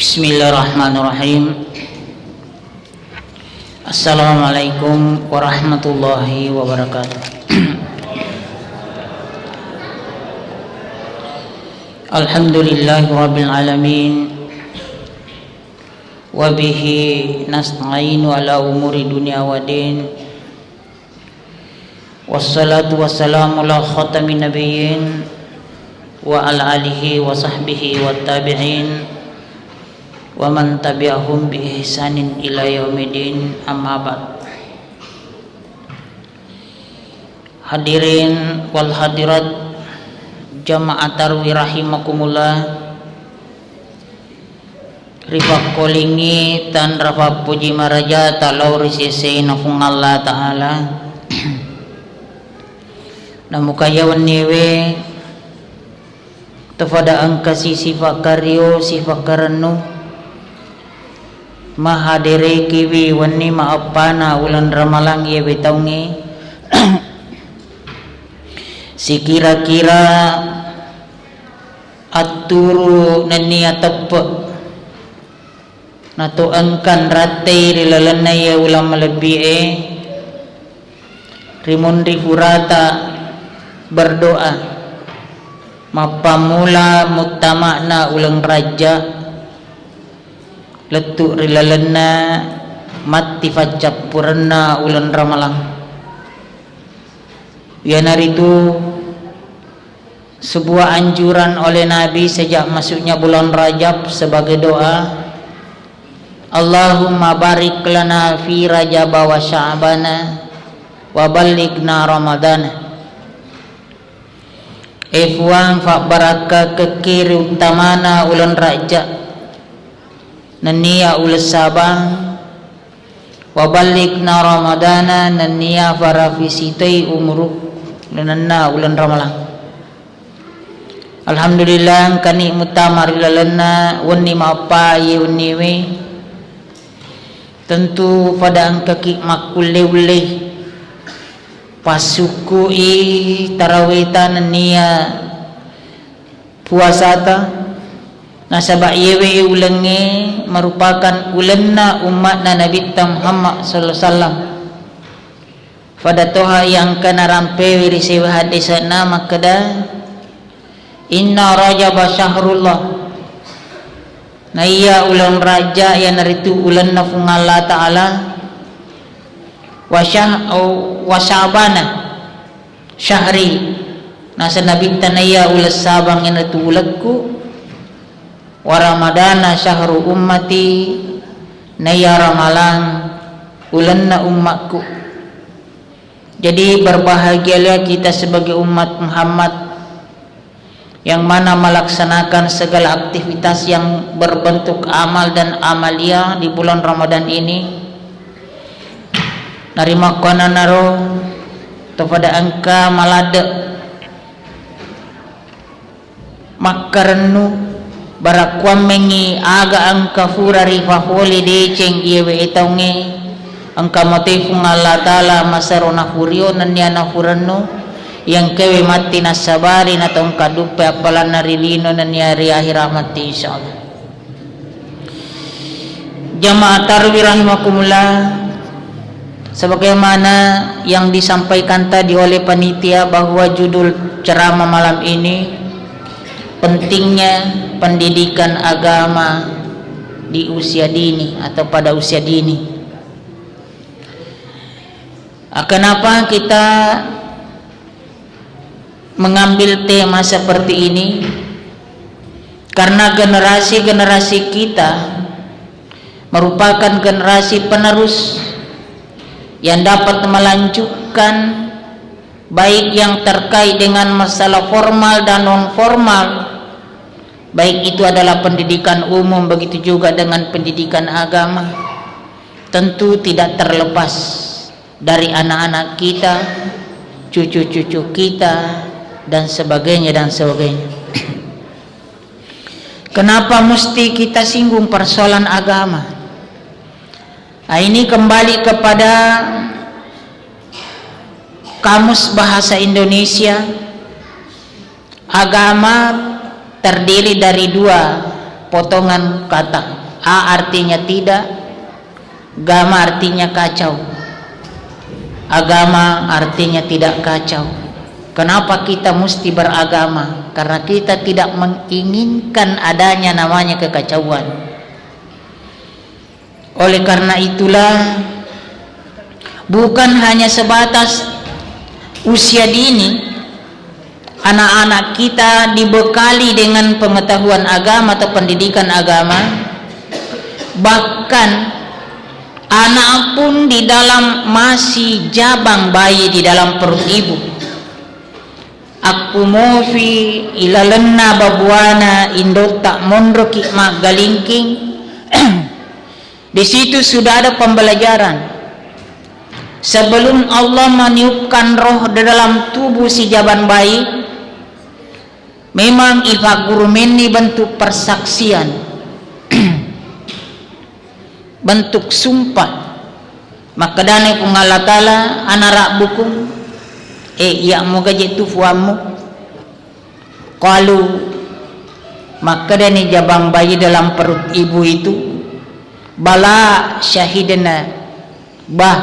Bismillahirrahmanirrahim. Assalamualaikum warahmatullahi wabarakatuh. Alhamdulillahirabbil alamin. Wa bihi nasta'inu ala umuri dunya wa din. Wassalatu wassalamu ala khatamin nabiyyin wa ala alihi wa sahbihi wat tabi'in wa man tabi'ahum bi ihsanin ila yaumidin, amma ba'd. Hadirin wal hadirat jamaah tarwi rahimakumullah. Rifaq kolingi tan rafa puji maraja talau risisi nafung Allah ta'ala namukayawan niwe tafada angkasi sifat karyo sifat karanu mahadere kiwi wani maapana ulan ramalang ye betaungi si kira-kira aturu nani atap nato angkan rate rilalanay ulam malabie rimun rifurata berdoa mapamula mutama na ulang raja letuk rilalana mati facap purna ulan ramalang. Biar itu sebuah anjuran oleh Nabi sejak masuknya bulan Rajab sebagai doa, Allahumma barik lana fi Rajab wa Sya'bana wa ballighna Ramadana. Ikhwan fa baraka kekiri utamana ulan Rajab nania ulas sabang wa ballighna Ramadana nania farafisitai umruk nanna ulan ramalang. Alhamdulillah kani mutamar lalana wani maapa ye waniwe tentu pada angkaki makulle pasukui tarawita nania puasata nasabak yewe ulangi merupakan ulanna umat Nabi Muhammad sallallahu alaihi wasallam. Pada toha yang kena rampe wirisiwa hadisana makada inna Rajab syahrullah. Nah iya ulan raja yang naritu ulan nafung Allah Ta'ala wa Sya'bana syahri nasa Nabi tanaya ulas sabang yang naritu ulatku wa Ramadana syahru ummati naya ramalang ulanna ummatku. Jadi berbahagialah kita sebagai umat Muhammad yang mana melaksanakan segala aktivitas yang berbentuk amal dan amalia di bulan Ramadan ini. Narima kona naro kepada angka malade makarenu barakwam mengi aga angka furari faholi deceng yewe itaungi angka motifung Allah Ta'ala masarona furio nanyana furanu yang kewe mati nasabari na tong kadupe apalan narilino nanyari akhir mati insyaallah. Jamaah tarwi rahimakumullah, sebagaimana yang disampaikan tadi oleh panitia bahwa judul ceramah malam ini pentingnya pendidikan agama di usia dini atau pada usia dini. Kenapa kita mengambil tema seperti ini? Karena generasi-generasi kita merupakan generasi penerus yang dapat melanjutkan baik yang terkait dengan masalah formal dan non formal, baik itu adalah pendidikan umum, begitu juga dengan pendidikan agama. Tentu tidak terlepas dari anak-anak kita, cucu-cucu kita, dan sebagainya dan sebagainya. Kenapa mesti kita singgung persoalan agama? Nah, ini kembali kepada Kamus Bahasa Indonesia. Agama terdiri dari dua potongan kata. A artinya tidak, gama artinya kacau. Agama artinya tidak kacau. Kenapa kita mesti beragama? Karena kita tidak menginginkan adanya namanya kekacauan. Oleh karena itulah, bukan hanya sebatas usia dini anak-anak kita dibekali dengan pengetahuan agama atau pendidikan agama, bahkan anak pun di dalam masih jabang bayi di dalam perut ibu. Aku mofi ilalenna babuana indota mondroki magalingking. Di situ sudah ada pembelajaran. Sebelum Allah meniupkan roh di dalam tubuh si jaban bayi, memang ifa gurumeni bentuk persaksian, bentuk sumpah. Maka dane kung Allah Ta'ala anara bukum iya mo gaji tufuamu kalau maka dane jabang bayi dalam perut ibu itu bala syahidana bah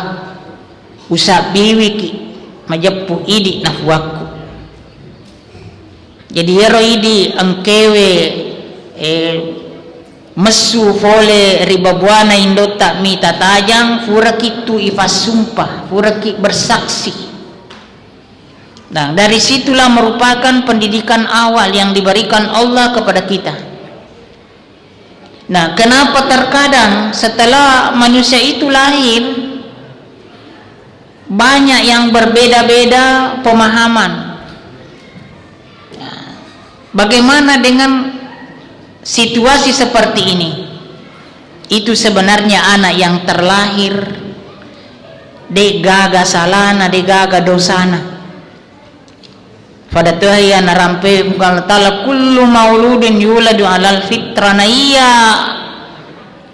usap biwiki majepu idi nafwaku. Jadi yero idi angkewe mesu fole ribabuana indota mita tajang furaki tu ifas sumpah, furaki bersaksi. Nah, dari situlah merupakan pendidikan awal yang diberikan Allah kepada kita. Nah, kenapa terkadang setelah manusia itu lahir banyak yang berbeda-beda pemahaman. Nah, bagaimana dengan situasi seperti ini? Itu sebenarnya anak yang terlahir de gaga salana, de gaga dosana. Pada tuhaya narampe bukan ta'ala kullu mauludin yuladu alal fitra na iya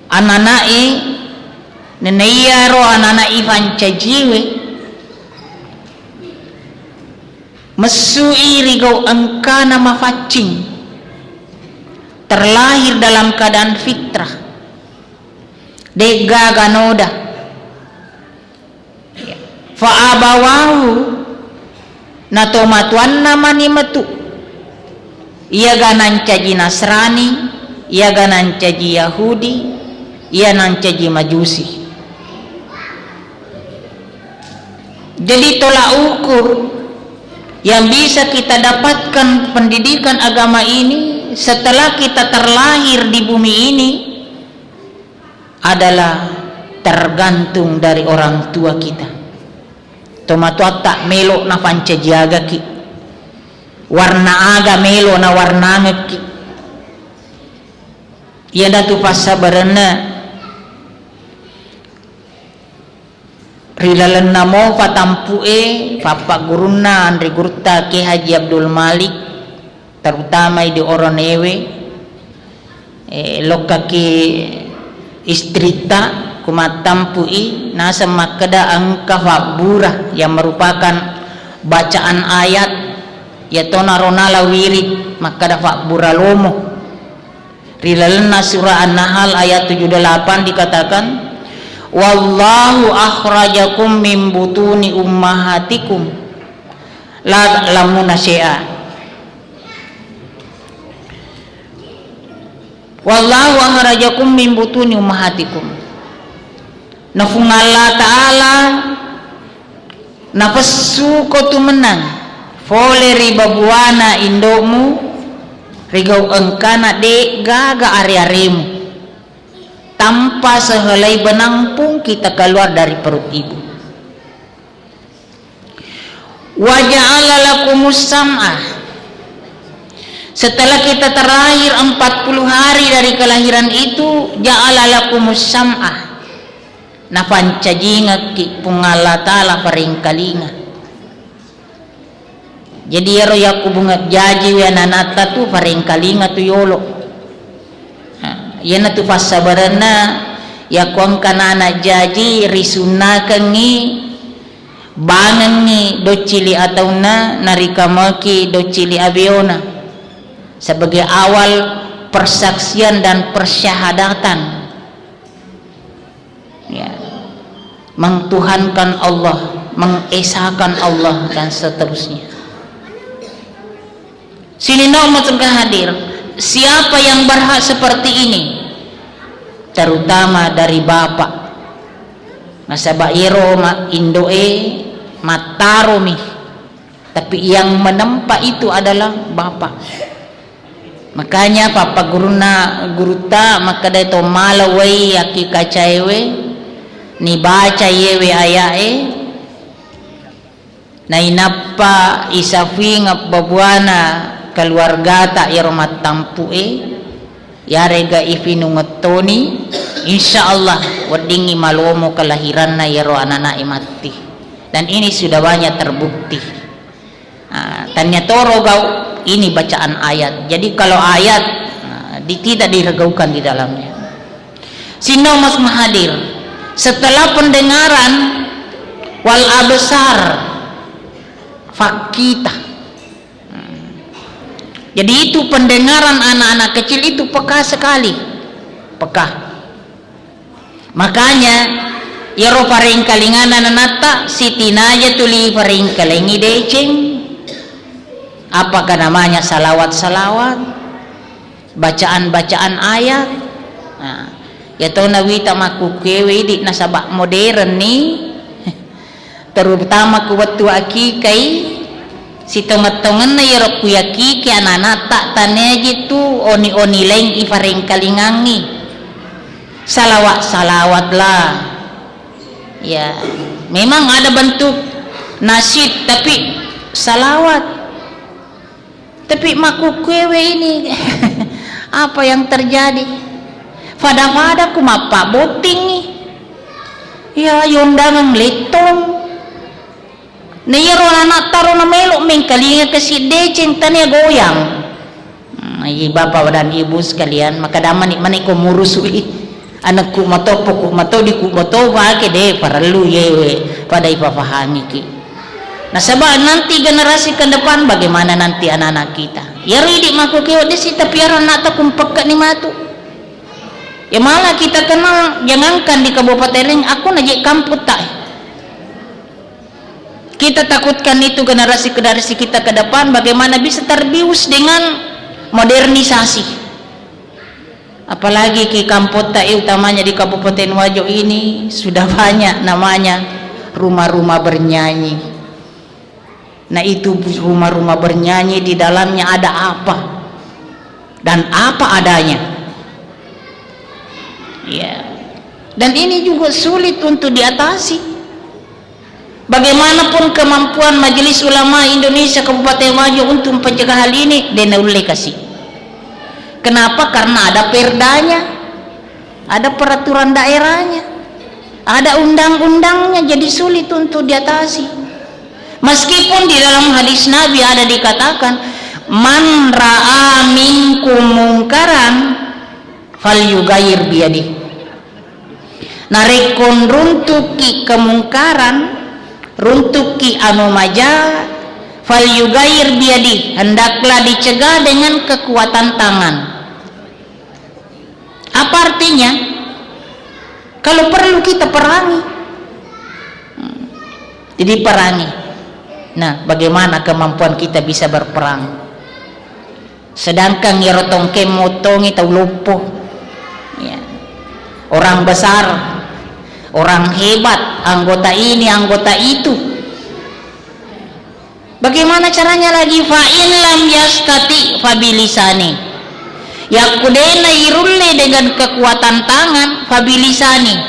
ananai nenaiya ro ananai fancajiwe mesui rigau angkana mafacing, terlahir dalam keadaan fitrah de gaga noda fa abawahu natomatuan namani metu ia ganan caji Nasrani, ia ganan caji Yahudi, ia nan caji Majusi. Jadi tolak ukur yang bisa kita dapatkan pendidikan agama ini setelah kita terlahir di bumi ini adalah tergantung dari orang tua kita. Tomato tak melo na pancajaga ki, warna aga melo na warna ki. Ia datu pasabarana rilalan namo patampue papa guruna Andri Gurta Ki Haji Abdul Malik, terutama di Oronewe lokaki istrita kumatampui nasa makada angka fabura yang merupakan bacaan ayat ya tona ronala wirid makada fabura lomo rilalna surah An-Nahl ayat 78 dikatakan wallahu akhrajakum min butuni ummahatikum la lamuna syai'a. Wallahu akhrajakum min butuni ummahatikum. Nafung Allah Ta'ala nafasu ko tumenang fole riba buana indomu rigau engkana de gaga ari-arimu tanpa sehelai benang pun kita keluar dari perut ibu. Wa ja'ala lakumus sam'ah, setelah kita terlahir 40 hari dari kelahiran itu ja'ala lakumus sam'ah na pancajinga ki pungala Ta'ala paring kalinga. Jadi yaro yaku bunga jaji we nanata tu paring kalinga tu yolo yana tu pasabarana yaku angkana jaji risuna kangi bangangi do cili atauna narika maki do cili abiona sebagai awal persaksian dan persyahadatan, ya, mengtuhankan Allah, mengesahkan Allah dan seterusnya. Sini nomor hadir, siapa yang berhak seperti ini, terutama dari bapak nasabak iro indoe mataromi, tapi yang menempa itu adalah bapak. Makanya papa guruta maka daito malawai aki kacaewe ni baca yewe ayae na inapa isafi ngapbabuana keluarga ta iromat tampue yarega ifinungetoni insyaallah wedingi malomo kelahiran na yaro anana imati, dan ini sudah banyak terbukti. Tanya toro gau ini bacaan ayat. Jadi kalau ayat tidak diregaukan di dalamnya. Sino mas mahadir setelah pendengaran wal absar fakita. Jadi itu pendengaran anak-anak kecil itu peka sekali, peka. Makanya yaro paring kalingana nanata sitinaja tuli paring kalingi deceng. Apakah namanya salawat-salawat, bacaan-bacaan ayat. Nah, ya tahu nawita makukewe di nasabak modern nih, terutama kuwatu aki kai si tonget-tongen na yerok kuyaki ki anak tak tanya gitu oni-oni lain ifaring kalingangi salawat-salawat lah. Ya, memang ada bentuk nasyid tapi salawat. Tapi makukewe ini apa yang terjadi? Fada-fada kumapa boting nih. Ya yondangan letong. Nayro anak taro na melok mengkalinga kasi deceng tanya goyang. Ay bapak dan ibu sekalian, maka daman maniko murusui anakku matopo ku mato di ku mato wake de paralu yewe pada ipapahami ki. Nah sebab nanti generasi ke depan bagaimana nanti anak-anak kita? Ya ridik maku kewa desi tapi orang nak tak kumpak ni matu. Ya malah kita kenal jangankan di Kabupaten Ring aku najik kamput tak. Kita takutkan itu generasi kita ke depan bagaimana bisa terbius dengan modernisasi. Apalagi ki kamput tak utamanya di Kabupaten Wajo ini sudah banyak namanya rumah-rumah bernyanyi. Nah itu rumah-rumah bernyanyi di dalamnya ada apa dan apa adanya, ya. Dan ini juga sulit untuk diatasi. Bagaimanapun kemampuan Majelis Ulama Indonesia Kabupaten Wajo untuk mencegah hal ini, denaulle kasih. Kenapa? Karena ada perdanya, ada peraturan daerahnya, ada undang-undangnya, jadi sulit untuk diatasi. Meskipun di dalam hadis Nabi ada dikatakan man ra'a minkum mungkaran falyughayyir biyadihi. Narekon runtuki kemungkaran, runtuki anu maja falyughayyir biyadihi, hendaklah dicegah dengan kekuatan tangan. Apa artinya? Kalau perlu kita perangi. Jadi perangi. Nah, bagaimana kemampuan kita bisa berperang? Sedangkan ngerotong kemotongi tau lupuh, ya. Orang besar, orang hebat, anggota ini, anggota itu. Bagaimana caranya lagi? Fa'in lam yastati fabilisani. Yakudena irulle dengan kekuatan tangan fabilisani.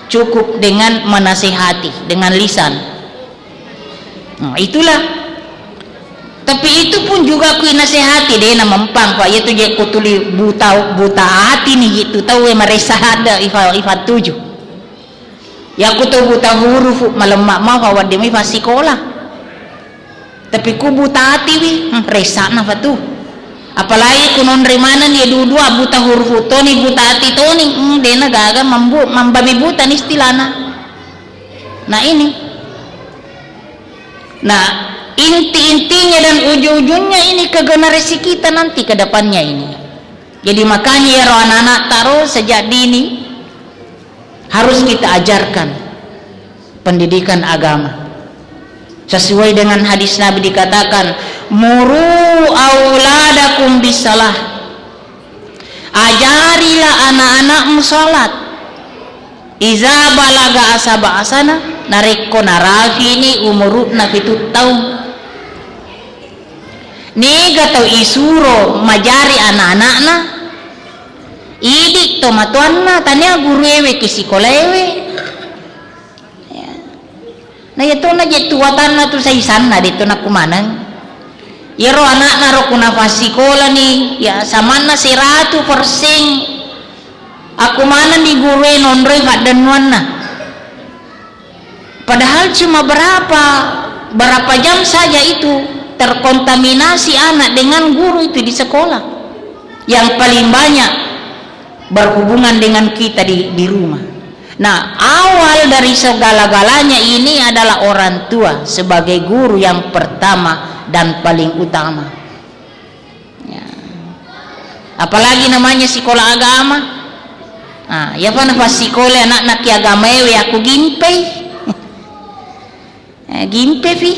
Cukup dengan menasihati dengan lisan. Nah, itulah. Tapi itu pun juga kui nasihati deh na mempang pak itu je kutuli buta hati nih gitu tahu meresa ada ifa 7. Ya aku tahu buta huruf malemak mau kawan demi pas sekolah. Tapi ku buta hati wi resa na fatu. Apalagi kunon remana dia dua buta huruf toni buta hati toni dena gaga membabi buta nih istilahna. Nah ini. Nah intinya dan ujung-ujungnya ini ke generasi kita nanti ke depannya ini. Jadi makanya ya anak-anak taruh sejak dini harus kita ajarkan pendidikan agama. Sesuai dengan hadis Nabi dikatakan, muru auladakum bisalah, ajarilah anak-anakmu salat. Iza balaga asaba asana nareko narafi ini umurutna 7 tahun. Nega tau isuro majari anak-anakna idik to matuanna tanya guru ewe kisikolewe. Nah itu na jetuatan na tu sana dito na kumanang. Yero anak na ro kuna fasikola ni ya samana 100%. Aku mana di guru nondre kadenuan na. Padahal cuma berapa jam saja itu terkontaminasi anak dengan guru itu di sekolah. Yang paling banyak berhubungan dengan kita di rumah. Nah, awal dari segala-galanya ini adalah orang tua sebagai guru yang pertama dan paling utama. Ya. Apalagi namanya sekolah agama. Nah, ya pana pas sekolah anak-anak agama ewe aku gimpe. Gimpe fi.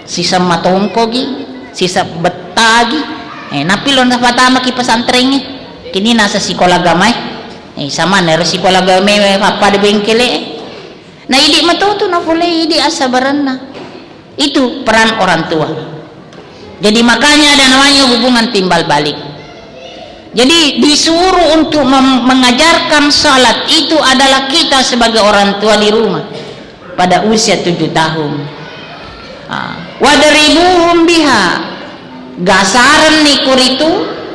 Sisa matongko gi, sisa betagi. Napilon na patama ki pesantrennya. Kini nasa sekolah agama. Sama nero sekolah agama apa di bengkele. Nah idik matutu na boleh idik asabaran na. Itu peran orang tua. Jadi makanya ada namanya hubungan timbal balik. Jadi disuruh untuk mengajarkan salat itu adalah kita sebagai orang tua di rumah pada usia 7 tahun. Wadribuhum biha, gasaran nikur itu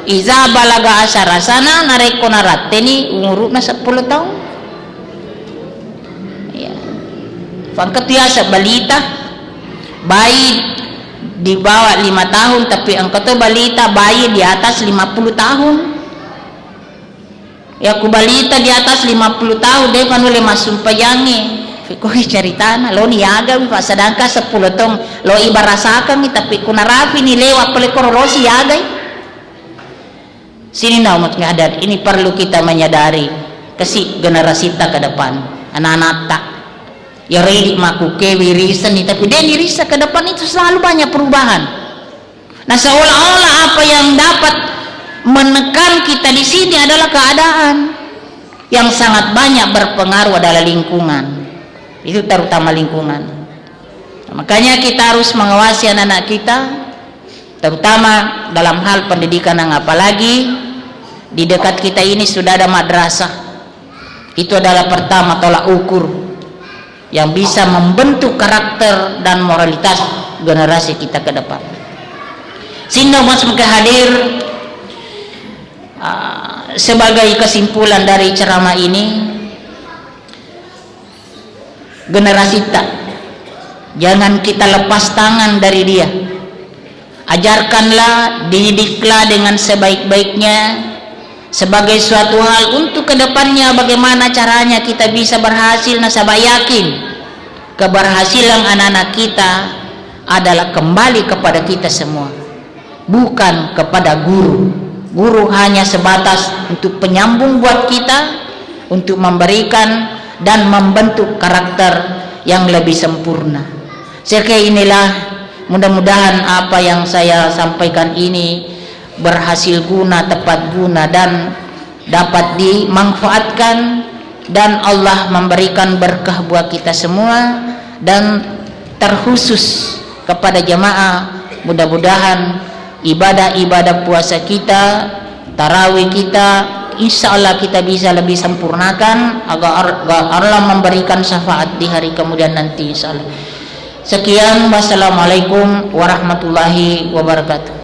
iza balaga asarasana nareko narateni umurna 10 tahun. Ya. Pangkat biasa balita bayi di bawah 5 tahun tapi angkat balita bayi di atas 50 tahun. Ya ku balita di atas 50 tahun dia kan oleh masuk pajangi. Kok ceritana lo niaga mi pasadangka 10 tahun lo ibarasakan mi tapi kunarapi ni lewat pele korolosi yagai. Sini na umat ngadat ini perlu kita menyadari kasih generasi kita ke depan anak-anak tak ya ready maku kewi riset nih tapi dia dirisa ke depan itu selalu banyak perubahan. Nah seolah-olah apa yang dapat menekan kita di sini adalah keadaan yang sangat banyak berpengaruh adalah lingkungan. Itu terutama lingkungan. Nah, makanya kita harus mengawasi anak-anak kita terutama dalam hal pendidikan yang apalagi di dekat kita ini sudah ada madrasah. Itu adalah pertama tolak ukur yang bisa membentuk karakter dan moralitas generasi kita ke depan. Sehingga semoga hadir sebagai kesimpulan dari ceramah ini, generasi tak jangan kita lepas tangan dari dia. Ajarkanlah, didiklah dengan sebaik-baiknya sebagai suatu hal untuk kedepannya bagaimana caranya kita bisa berhasil. Nasabah yakin keberhasilan anak-anak kita adalah kembali kepada kita semua, bukan kepada guru. Guru hanya sebatas untuk penyambung buat kita untuk memberikan dan membentuk karakter yang lebih sempurna. Sekali inilah mudah-mudahan apa yang saya sampaikan ini berhasil guna, tepat guna dan dapat dimanfaatkan dan Allah memberikan berkah buat kita semua dan terkhusus kepada jamaah mudah-mudahan ibadah-ibadah puasa kita, tarawih kita insya Allah kita bisa lebih sempurnakan agar Allah memberikan syafaat di hari kemudian nanti insya Allah. Sekian, wassalamualaikum warahmatullahi wabarakatuh.